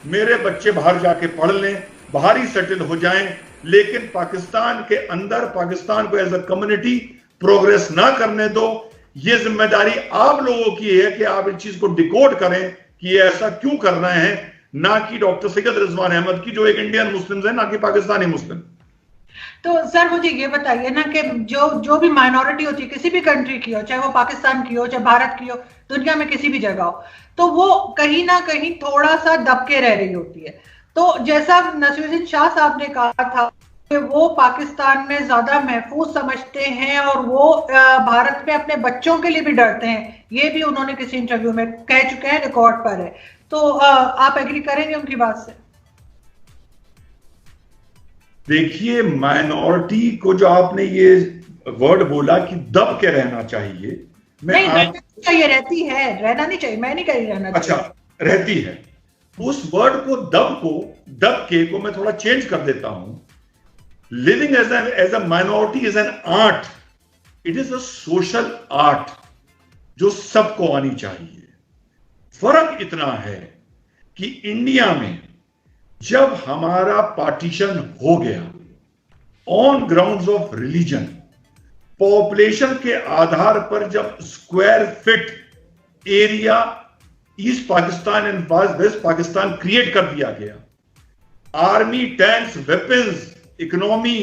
मेरे बच्चे बाहर जाके पढ़ लें, बाहर ही सेटल हो जाएं, लेकिन पाकिस्तान के अंदर पाकिस्तान को एज अ कम्युनिटी प्रोग्रेस ना करने दो। ये जिम्मेदारी आप लोगों की है कि आप इस चीज को डिकोड करें कि ये ऐसा क्यों कर रहे हैं, ना कि डॉक्टर सैयद रिजवान अहमद की, जो एक इंडियन मुस्लिम है, ना कि पाकिस्तानी मुस्लिम। तो सर मुझे ये बताइए ना कि जो भी माइनॉरिटी होती है किसी भी कंट्री की हो, चाहे वो पाकिस्तान की हो, चाहे भारत की हो, दुनिया में किसी भी जगह हो, तो वो कहीं ना कहीं थोड़ा सा दबके रह रही होती है। तो जैसा नसीरुद्दीन शाह साहब ने कहा था कि वो पाकिस्तान में ज्यादा महफूज समझते हैं और वो भारत में अपने बच्चों के लिए भी डरते हैं, ये भी उन्होंने किसी इंटरव्यू में कह चुके हैं, रिकॉर्ड पर है। तो आप एग्री करेंगे उनकी बात से? देखिए, माइनॉरिटी को जो आपने ये वर्ड बोला कि दब के रहना चाहिए, नहीं, रहना चाहिए, रहती है, रहना नहीं चाहिए, मैं नहीं कह रही रहना अच्छा, चाहिए। रहती है। उस वर्ड को दब के को मैं थोड़ा चेंज कर देता हूं। Living as a minority is an art, it is a social art जो सबको आनी चाहिए। फर्क इतना है कि इंडिया में जब हमारा पार्टीशन हो गया on grounds of religion, population के आधार पर जब square fit area east Pakistan and west Pakistan create कर दिया गया, army, tanks, weapons, economy,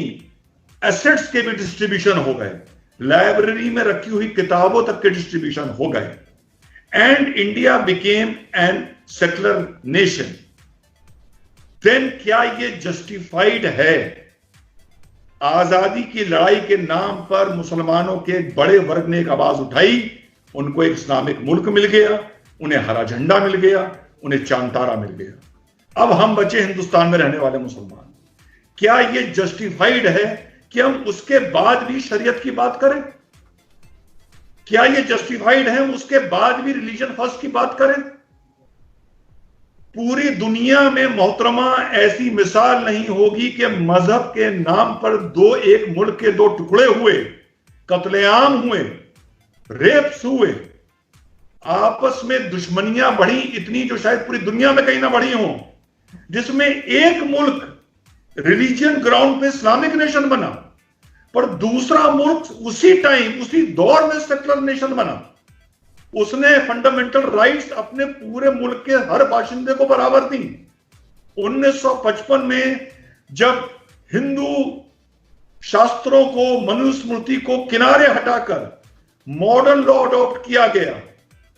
assets के भी डिस्ट्रीब्यूशन हो गए, लाइब्रेरी में रखी हुई किताबों तक के डिस्ट्रीब्यूशन हो गए, and India became an secular nation, then क्या ये जस्टिफाइड है? आजादी की लड़ाई के नाम पर मुसलमानों के एक बड़े वर्ग ने एक आवाज उठाई, उनको एक इस्लामिक मुल्क मिल गया, उन्हें हरा झंडा मिल गया, उन्हें चांद तारा मिल गया। अब हम बचे हिंदुस्तान में रहने वाले मुसलमान। क्या ये जस्टिफाइड है कि हम उसके बाद भी शरीयत की बात करें? क्या ये जस्टिफाइड है उसके बाद भी रिलीजन फर्स्ट की बात करें? पूरी दुनिया में मोहतरमा ऐसी मिसाल नहीं होगी कि मजहब के नाम पर एक मुल्क के दो टुकड़े हुए, कत्लेआम हुए, रेप्स हुए, आपस में दुश्मनियां बढ़ी इतनी जो शायद पूरी दुनिया में कहीं ना बढ़ी हो, जिसमें एक मुल्क रिलीजियन ग्राउंड पे इस्लामिक नेशन बना, पर दूसरा मुल्क उसी टाइम उसी दौर में सेकुलर नेशन बना। उसने फंडामेंटल राइट्स अपने पूरे मुल्क के हर बाशिंदे को बराबर दी। 1955 में जब हिंदू शास्त्रों को, मनुस्मृति को किनारे हटाकर मॉडर्न लॉ अडॉप्ट किया गया,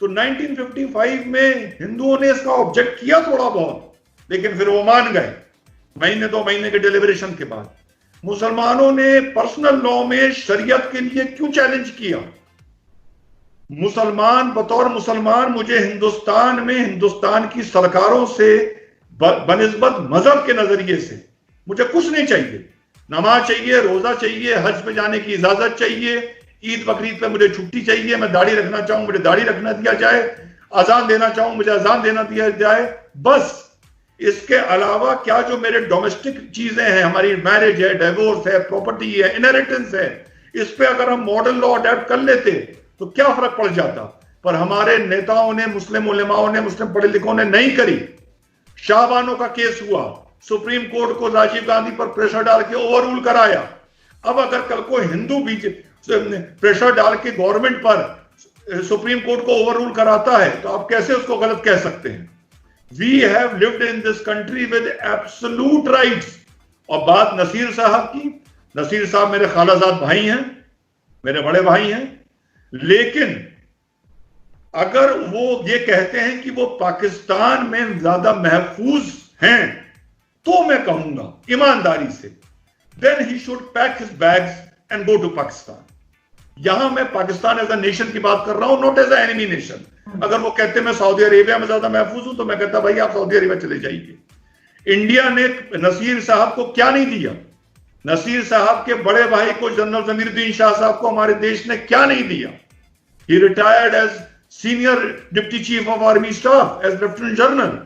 तो 1955 में हिंदुओं ने इसका ऑब्जेक्ट किया थोड़ा बहुत, लेकिन फिर वो मान गए महीने 2 महीने के डिलीबरेशन के बाद। मुसलमानों ने पर्सनल लॉ में शरीयत के लिए क्यों चैलेंज किया? मुसलमान बतौर मुसलमान, मुझे हिंदुस्तान में हिंदुस्तान की सरकारों से बनिस्बत मजहब के नजरिए से मुझे कुछ नहीं चाहिए। नमाज चाहिए, रोजा चाहिए, हज पे जाने की इजाजत चाहिए, ईद बकरीद पे मुझे छुट्टी चाहिए, मैं दाढ़ी रखना चाहूं मुझे दाढ़ी रखना दिया जाए, अजान देना चाहूं मुझे अजान देना दिया जाए, बस। इसके अलावा क्या जो मेरे डोमेस्टिक चीजें हैं, हमारी मैरिज है, डिवोर्स है, प्रॉपर्टी है, इनहेरिटेंस है, इस पे अगर हम मॉडर्न लॉ अडॉप्ट कर लेते तो क्या फर्क पड़ जाता? पर हमारे नेताओं ने, मुस्लिम उलेमाओं ने, मुस्लिम पढ़े लिखों ने नहीं करी। शाहबानो का केस हुआ, सुप्रीम कोर्ट को राजीव गांधी पर प्रेशर डाल के ओवर रूल कराया। अब अगर कल को हिंदू बीजेपी प्रेशर डाल के गवर्नमेंट पर सुप्रीम कोर्ट को ओवर रूल कराता है, तो आप कैसे उसको गलत कह सकते हैं? We have lived in this country with absolute rights. और बात नसीर साहब की, नसीर साहब मेरे खालाजाद भाई हैं, मेरे बड़े भाई हैं, लेकिन अगर वो ये कहते हैं कि वो पाकिस्तान में ज्यादा महफूज हैं, तो मैं कहूंगा ईमानदारी से, then he should pack his bags and go to Pakistan. यहां मैं पाकिस्तान एज अ नेशन की बात कर रहा हूं, not as a enemy nation. अगर वो कहते मैं सऊदी अरेबिया में ज्यादा महफूज हूं, तो मैं कहता भाई आप सऊदी अरेबिया चले जाइए। इंडिया ने नसीर साहब को क्या नहीं दिया? नसीर साहब के बड़े भाई को, जनरल जमीरुद्दीन शाह साहब को, हमारे देश ने क्या नहीं दिया? ही retired as senior deputy chief of army staff, as lieutenant general.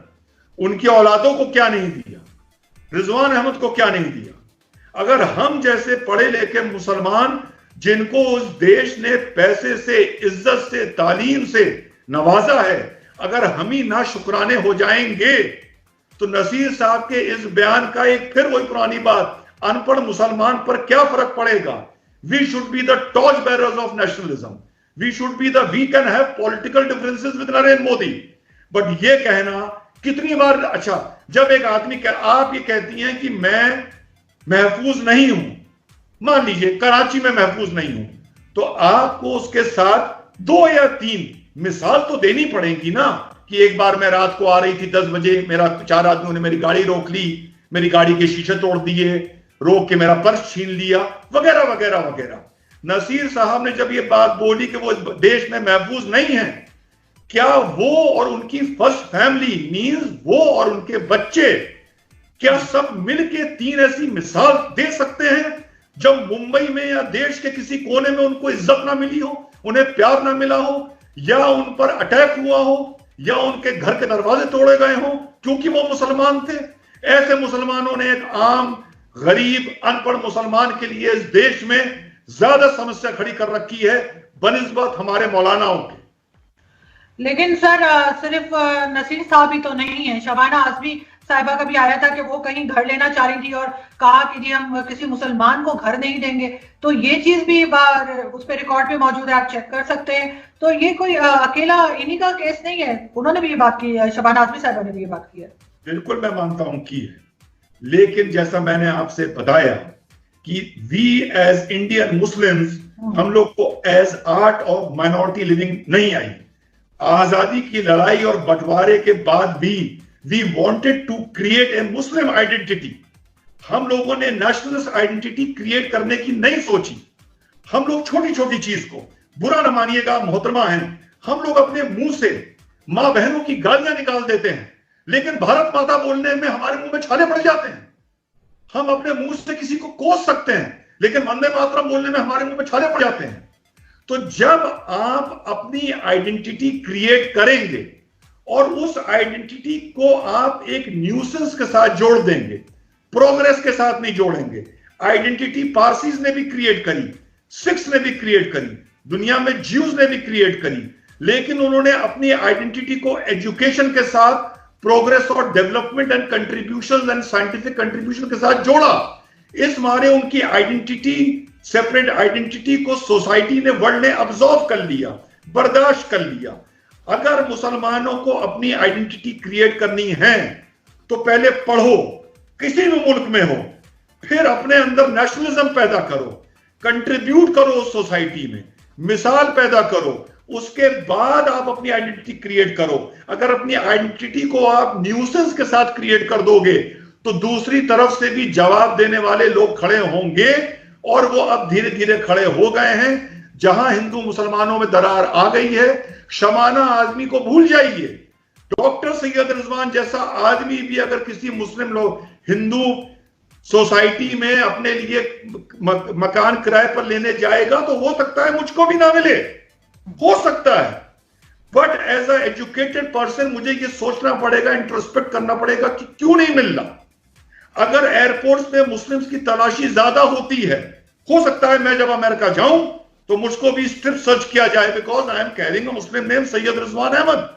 उनकी औलादों को क्या नहीं दिया? रिजवान अहमद को क्या नहीं दिया? अगर हम जैसे पढ़े लिखे मुसलमान, जिनको उस देश ने पैसे से, इज्जत से, तालीम से नवाजा है, अगर हम ही ना शुक्राने हो जाएंगे, तो नसीर साहब के इस बयान का एक फिर वही पुरानी बात, अनपढ़ मुसलमान पर क्या फर्क पड़ेगा। We should be the torch bearers of nationalism, we should be the, we can have political differences with Narendra Modi, but ये कहना कितनी बार, अच्छा जब एक आदमी आप ये कहती हैं कि मैं महफूज नहीं हूं, मान लीजिए कराची में महफूज नहीं हूं, तो आपको उसके साथ 2 या 3 मिसाल तो देनी पड़ेगी ना, कि एक बार मैं रात को आ रही थी 10 बजे, मेरा 4 आदमियों ने मेरी गाड़ी रोक ली, मेरी गाड़ी के शीशे तोड़ दिए, रोक के मेरा पर्स छीन लिया, वगैरह वगैरह वगैरह। नसीर साहब ने जब ये बात बोली कि वो देश में महफूज नहीं है, क्या वो और उनकी फर्स्ट फैमिली मींस वो और उनके बच्चे, क्या सब मिलके 3 ऐसी मिसाल दे सकते हैं जब मुंबई में या देश के किसी कोने में उनको इज्जत ना मिली हो, उन्हें प्यार ना मिला हो, या उन पर अटैक हुआ हो, या उनके घर के दरवाजे तोड़े गए हो क्योंकि वो मुसलमान थे। ऐसे मुसलमानों ने एक आम गरीब अनपढ़ मुसलमान के लिए इस देश में ज्यादा समस्या खड़ी कर रखी है बनिस्बत हमारे मौलानाओं के। लेकिन सर सिर्फ नसीर साहब ही तो नहीं है, शबाना आजमी साहिबा का भी आया था कि वो कहीं घर लेना चाह रही थी और कहा कि जी हम किसी मुसलमान को घर नहीं देंगे, तो ये चीज भी उस पर रिकॉर्ड पे मौजूद है, आप चेक कर सकते हैं। तो ये कोई अकेला इन्हीं का केस नहीं है, उन्होंने भी ये बात की है, शबाना आजमी साहिबा ने भी ये बात की है। बिल्कुल मैं मानता हूं की है, लेकिन जैसा मैंने आपसे बताया कि वी एज इंडियन मुस्लिम्स, हम लोग को as art of minority living नहीं आई। आजादी की लड़ाई और बंटवारे के बाद भी we wanted to create a Muslim identity. हम लोगों ने नेशनलिस्ट आइडेंटिटी क्रिएट करने की नहीं सोची। हम लोग छोटी छोटी चीज को, बुरा न मानिएगा मोहतरमा है, हम लोग अपने मुंह से मां बहनों की गालियां निकाल देते हैं, लेकिन भारत माता बोलने में हमारे मुंह में छाले पड़ जाते हैं। हम अपने मुंह से किसी को कोस सकते हैं, लेकिन वंदे मातरम बोलने में हमारे मुंह में छाले पड़ जाते हैं। तो जब आप अपनी आइडेंटिटी क्रिएट करेंगे और उस आइडेंटिटी को आप एक न्यूसेंस के साथ जोड़ देंगे, प्रोग्रेस के साथ नहीं जोड़ेंगे। आइडेंटिटी पारसीज ने भी क्रिएट करी, सिख्स ने भी क्रिएट करी, दुनिया में ज्यूज ने भी क्रिएट करी, लेकिन उन्होंने अपनी आइडेंटिटी को एजुकेशन के साथ, प्रोग्रेस और development and contribution and scientific contribution के साथ जोड़ा। इस मारे उनकी आइडेंटिटी, सेपरेट आइडेंटिटी को सोसाइटी ने, वर्ल्ड ने अब्सॉर्व कर लिया, बर्दाश्त कर लिया। अगर मुसलमानों को अपनी आइडेंटिटी क्रिएट करनी है तो पहले पढ़ो, किसी भी मुल्क में हो, फिर अपने अंदर नेशनलिज्म पैदा करो, कंट्रीब्यूट करो उस सोसाइटी में, मिसाल पैदा करो, उसके बाद आप अपनी आइडेंटिटी क्रिएट करो। अगर अपनी आइडेंटिटी को आप न्यूसेंस के साथ क्रिएट कर दोगे तो दूसरी तरफ से भी जवाब देने वाले लोग खड़े होंगे, और वो अब धीरे धीरे खड़े हो गए हैं। जहां हिंदू मुसलमानों में दरार आ गई है, शबाना आजमी को भूल जाइए। डॉक्टर सैयद रिजवान जैसा आदमी भी अगर किसी मुस्लिम लोग हिंदू सोसाइटी में अपने लिए मकान किराए पर लेने जाएगा तो हो सकता है मुझको भी ना मिले, हो सकता है, but as a educated person मुझे ये सोचना पड़ेगा, इंट्रोस्पेक्ट करना पड़ेगा कि क्यों नहीं मिल रहा। अगर एयरपोर्ट्स पे मुस्लिम्स की तलाशी ज्यादा होती है, हो सकता है मैं जब अमेरिका जाऊं तो मुझको भी स्ट्रिप सर्च किया जाए, because I am carrying a Muslim name Syed Rizwan Ahmed.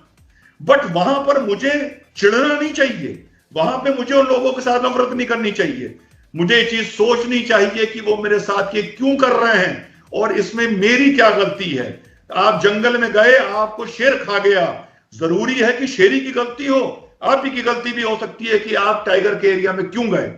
But वहां पर मुझे चिढ़ना नहीं चाहिए, वहां पे मुझे उन लोगों के साथ नफरत नहीं करनी चाहिए। मुझे ये चीज सोचनी चाहिए कि वो मेरे साथ ये क्यों कर रहे हैं और इसमें मेरी क्या गलती है। आप जंगल में गए, आपको शेर खा गया, जरूरी है कि शेरी की गलती हो? आप ही की गलती भी हो सकती है कि आप टाइगर के एरिया में क्यों गए,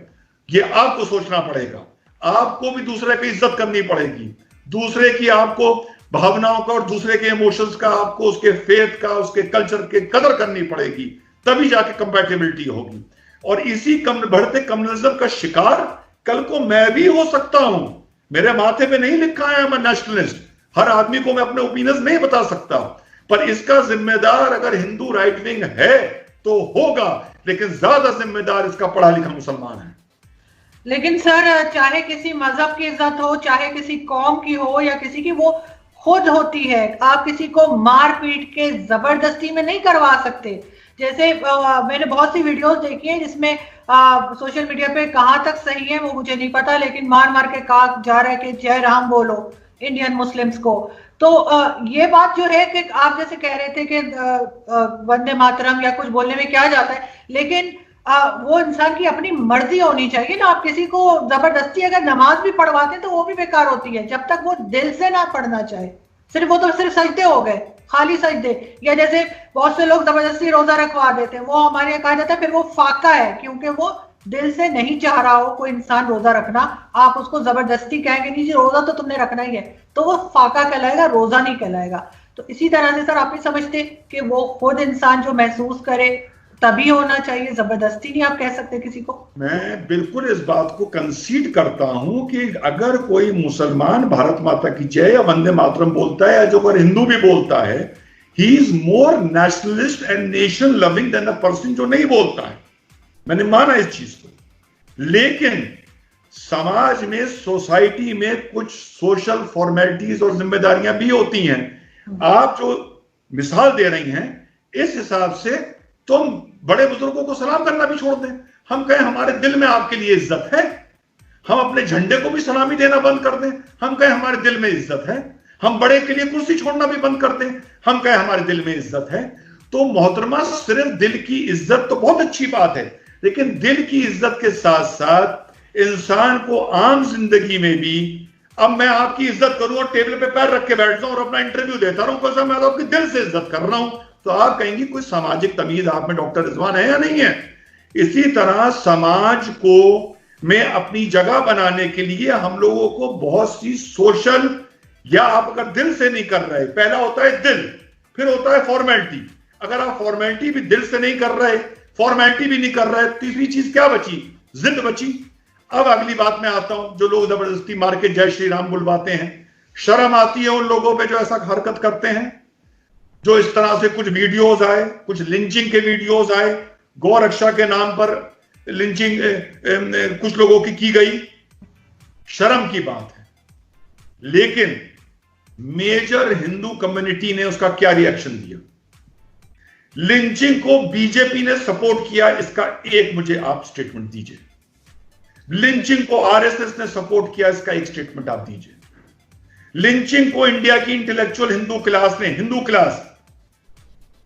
ये आपको सोचना पड़ेगा। आपको भी दूसरे की इज्जत करनी पड़ेगी, दूसरे की आपको भावनाओं का और दूसरे के इमोशंस का, आपको उसके फेथ का, उसके कल्चर के कदर करनी पड़ेगी, तभी जाके कंपैटिबिलिटी होगी। और इसी बढ़ते कम्युनिज्म का शिकार कल को मैं भी हो सकता हूं। मेरे माथे पे नहीं लिखा है मैं नेशनलिस्ट, हर आदमी को मैं अपने ओपिनियंस नहीं बता सकता, पर इसका जिम्मेदार अगर हिंदू राइट विंग है तो होगा, लेकिन ज्यादा जिम्मेदार इसका पढ़ा लिखा मुसलमान है। लेकिन सर चाहे किसी मजहब की इज्जत हो, चाहे किसी कौम की हो या किसी की, वो खुद होती है। आप किसी को मार पीट के जबरदस्ती में नहीं करवा सकते। जैसे मैंने बहुत सी वीडियोस देखी हैं जिसमें सोशल मीडिया पे कहां तक सही है वो मुझे नहीं पता, लेकिन मार मार के कहा जा रहा है कि जय राम बोलो इंडियन मुस्लिम्स को। तो ये बात जो है कि आप जैसे कह रहे थे कि वंदे मातरम या कुछ बोलने में क्या जाता है, लेकिन वो इंसान की अपनी मर्जी होनी चाहिए ना। आप किसी को जबरदस्ती अगर नमाज भी पढ़वाते हैं तो वो भी बेकार होती है, जब तक वो दिल से ना पढ़ना चाहे। सिर्फ वो तो सिर्फ सजदे हो गए, खाली सजदे। या जैसे बहुत से लोग जबरदस्ती रोजा रखवा देते हैं, वो हमारे यहाँ कहा जाता है फिर वो फाका है, क्योंकि वो दिल से नहीं चाह रहा हो कोई इंसान रोजा रखना। आप उसको जबरदस्ती कहेंगे नहीं जी रोजा तो तुमने रखना ही है, तो वो फाका कहलाएगा, रोजा नहीं कहलाएगा। तो इसी तरह से सर आप नहीं समझते कि वो खुद इंसान जो महसूस करे तभी होना चाहिए, जबरदस्ती नहीं आप कह सकते किसी को। मैं बिल्कुल इस बात को कंसीड करता हूं कि अगर कोई मुसलमान भारत माता की जय या वंदे मातरम बोलता है, या जो अगर हिंदू भी बोलता है, he is more nationalist and nation loving than a person जो नहीं बोलता है। मैंने माना इस चीज को, लेकिन समाज में, सोसाइटी में कुछ सोशल फॉर्मेलिटीज और जिम्मेदारियां भी होती हैं। आप जो मिसाल दे रही हैं, इस हिसाब से तुम बड़े बुजुर्गों को सलाम करना भी छोड़ दें। हम कहें हमारे दिल में आपके लिए इज्जत है, हम अपने झंडे को भी सलामी देना बंद कर दें। हम कहें हमारे दिल में इज्जत है, हम बड़े के लिए कुर्सी छोड़ना भी बंद कर दें। हम कहें हमारे दिल में इज्जत है। तो मोहतरमा, सिर्फ दिल की इज्जत तो बहुत अच्छी बात है, लेकिन दिल की इज्जत के साथ साथ इंसान को आम जिंदगी में भी, अब मैं आपकी इज्जत करूं और टेबल पे पैर रख के बैठ जाऊं और अपना इंटरव्यू देता रहूं, मैं तो आपकी दिल से इज्जत कर रहा हूं, तो आप कहेंगे कोई सामाजिक तमीज आप में डॉक्टर रिजवान है या नहीं है। इसी तरह समाज को में अपनी जगह बनाने के लिए हम लोगों को बहुत सी सोशल, या आप अगर दिल से नहीं कर रहे, पहला होता है दिल, फिर होता है फॉर्मेलिटी। अगर आप फॉर्मेलिटी भी दिल से नहीं कर रहे, फॉर्मेलिटी भी नहीं कर रहे, तीसरी चीज क्या बची? जिद बची। अब अगली बात में आता हूं, जो लोग जबरदस्ती मार के जय श्री राम बुलवाते हैं, शर्म आती है उन लोगों पे जो ऐसा हरकत करते हैं। जो इस तरह से कुछ वीडियोस आए, कुछ लिंचिंग के वीडियोस आए, गौ रक्षा के नाम पर लिंचिंग कुछ लोगों की गई, शर्म की बात है। लेकिन मेजर हिंदू कम्युनिटी ने उसका क्या रिएक्शन दिया? लिंचिंग को बीजेपी ने सपोर्ट किया, इसका एक मुझे आप स्टेटमेंट दीजिए। लिंचिंग को आरएसएस ने सपोर्ट किया, इसका एक स्टेटमेंट आप दीजिए। लिंचिंग को इंडिया की इंटेलेक्चुअल हिंदू क्लास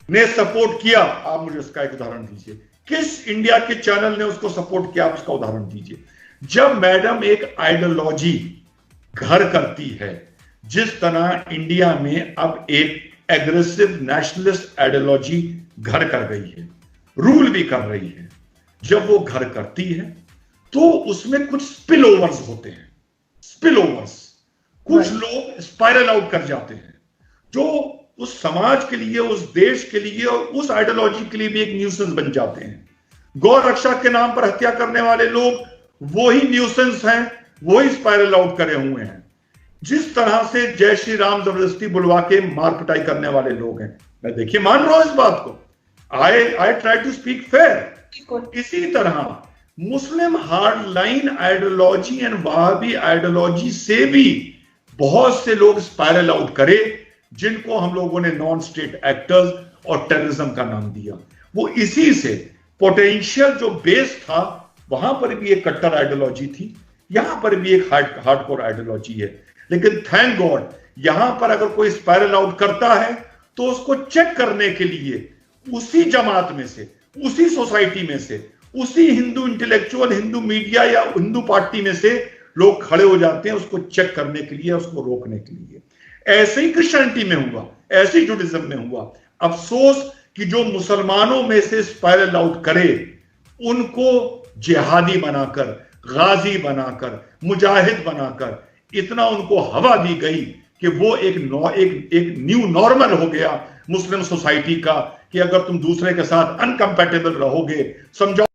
ने सपोर्ट किया, आप मुझे उसका एक उदाहरण दीजिए। किस इंडिया के चैनल ने उसको सपोर्ट किया, आप उसका उदाहरण दीजिए। जब मैडम एक आइडियोलॉजी घर करती है, जिस तरह इंडिया में अब एक एग्रेसिव नेशनलिस्ट आइडियोलॉजी घर कर गई है, रूल भी कर रही है, जब वो घर करती है तो उसमें कुछ स्पिल ओवर्स होते हैं। स्पिल ओवर्स, कुछ लोग स्पाइरल आउट कर जाते हैं, जो उस समाज के लिए, उस देश के लिए और उस आइडियोलॉजी के लिए भी एक न्यूसेंस बन जाते हैं। गौ रक्षा के नाम पर हत्या करने वाले लोग वही न्यूसेंस हैं, वही स्पाइरल आउट करे हुए हैं। जिस तरह से जय श्री राम जबरदस्ती बुलवा के मार पिटाई करने वाले लोग हैं, मैं देखिए मान रहा हूं इस बात को, I try to speak fair. इसी तरह Muslim hard line ideology and Wahhabi ideology से भी बहुत से लोग स्पाइरल आउट करे, जिनको हम लोगों ने नॉन स्टेट एक्टर्स और टेररिज्म का नाम दिया। वो इसी से पोटेंशियल जो बेस था, वहां पर भी एक कट्टर आइडियोलॉजी थी, यहां पर भी एक हार्डकोर आइडियोलॉजी है। लेकिन थैंक गॉड, यहां पर अगर कोई स्पाइरल आउट करता है तो उसको चेक करने के लिए उसी जमात में से, उसी सोसाइटी में से, उसी हिंदू इंटेलेक्चुअल, हिंदू मीडिया या हिंदू पार्टी में से लोग खड़े हो जाते हैं उसको चेक करने के लिए, उसको रोकने के लिए। ऐसे ही क्रिश्चियनिटी में हुआ, ऐसे ही जुडिज्म में हुआ। अफसोस कि जो मुसलमानों में से स्पाइरल आउट करे, उनको जिहादी बनाकर, गाजी बनाकर, मुजाहिद बनाकर इतना उनको हवा दी गई कि वो एक न्यू नॉर्मल हो गया मुस्लिम सोसाइटी का, कि अगर तुम दूसरे के साथ अनकंपैटिबल रहोगे, समझो